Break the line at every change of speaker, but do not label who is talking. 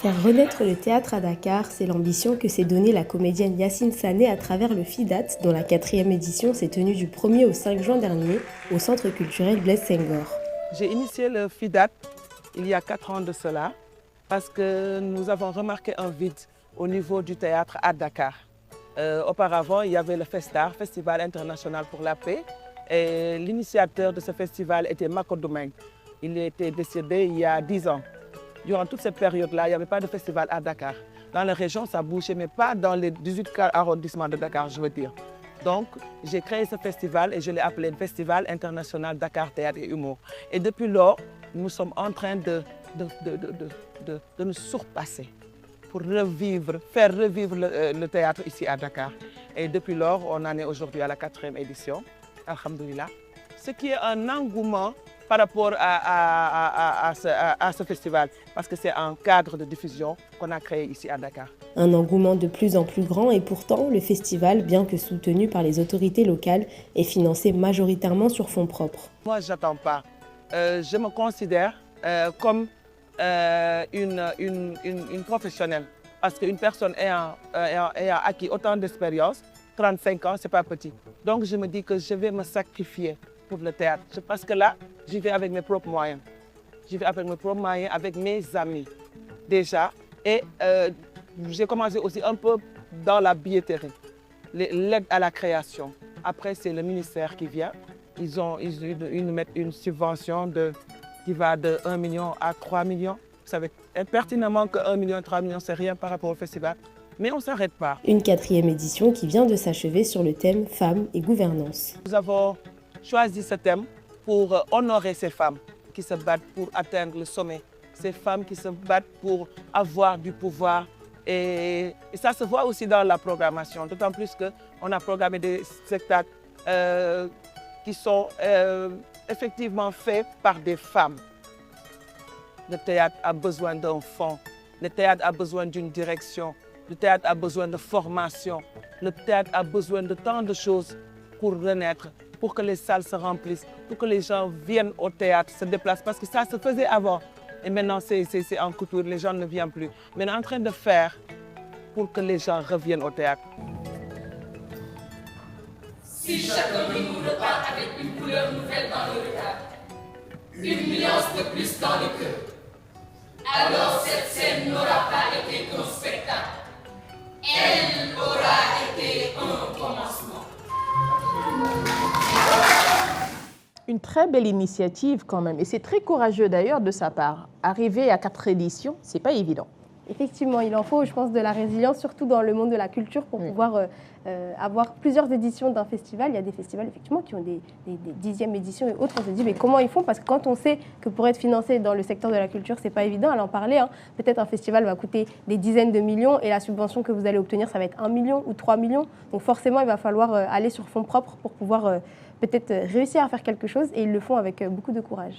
Faire renaître le théâtre à Dakar, c'est l'ambition que s'est donnée la comédienne Yacine Sané à travers le FIDAT, dont la 4e édition s'est tenue du 1er au 5 juin dernier au Centre culturel Blaise Senghor.
J'ai initié le FIDAT il y a 4 ans de cela parce que nous avons remarqué un vide au niveau du théâtre à Dakar. Auparavant, il y avait le FESTAR, Festival international pour la paix, et l'initiateur de ce festival était Mako Doumeng. Il était décédé il y a 10 ans. Durant toute cette période-là, il n'y avait pas de festival à Dakar. Dans la région, ça bougeait, mais pas dans les 18 arrondissements de Dakar, je veux dire. Donc, j'ai créé ce festival et je l'ai appelé le Festival international Dakar Théâtre et Humour. Et depuis lors, nous sommes en train de nous surpasser pour faire revivre le théâtre ici à Dakar. Et depuis lors, on en est aujourd'hui à la 4e édition, alhamdoulilah. Ce qui est un engouement par rapport à ce festival, parce que c'est un cadre de diffusion qu'on a créé ici à Dakar.
Un engouement de plus en plus grand et pourtant, le festival, bien que soutenu par les autorités locales, est financé majoritairement sur fonds propres.
Moi, je n'attends pas. Je me considère comme une professionnelle, parce qu'une personne ayant acquis autant d'expérience, 35 ans, ce n'est pas petit. Donc, je me dis que je vais me sacrifier pour le théâtre. Parce que là, j'y vais avec mes propres moyens. J'y vais avec mes propres moyens, avec mes amis déjà. Et j'ai commencé aussi un peu dans la billetterie, l'aide à la création. Après, c'est le ministère qui vient. Ils nous mettent une subvention qui va de 1 million à 3 millions. Vous savez pertinemment que 1 million, 3 millions, c'est rien par rapport au festival. Mais on ne s'arrête pas.
Une 4e édition qui vient de s'achever sur le thème Femmes et gouvernance.
Nous avons choisi ce thème pour honorer ces femmes qui se battent pour atteindre le sommet. Ces femmes qui se battent pour avoir du pouvoir. Et ça se voit aussi dans la programmation, d'autant plus qu'on a programmé des spectacles qui sont effectivement faits par des femmes. Le théâtre a besoin d'un fond, le théâtre a besoin d'une direction, le théâtre a besoin de formation, le théâtre a besoin de tant de choses pour renaître, pour que les salles se remplissent, pour que les gens viennent au théâtre, se déplacent, parce que ça se faisait avant. Et maintenant, c'est en couture, les gens ne viennent plus. Mais on est en train de faire pour que les gens reviennent au théâtre.
Si chacun de nous repart avec une couleur nouvelle dans le regard, une nuance de plus dans le cœur, alors cette scène n'aura pas été qu'un spectacle. Elle aura été un commencement.
Une très belle initiative quand même, et c'est très courageux d'ailleurs de sa part. Arriver à 4 éditions, c'est pas évident.
Effectivement, il en faut, je pense, de la résilience, surtout dans le monde de la culture, pour pouvoir avoir plusieurs éditions d'un festival. Il y a des festivals, effectivement, qui ont des 10e éditions et autres. On se dit, mais comment ils font? Parce que quand on sait que pour être financé dans le secteur de la culture, c'est pas évident, à en parler. Hein. Peut-être un festival va coûter des dizaines de millions et la subvention que vous allez obtenir, ça va être 1 million ou 3 millions. Donc forcément, il va falloir aller sur fonds propres pour pouvoir peut-être réussir à faire quelque chose, et ils le font avec beaucoup de courage.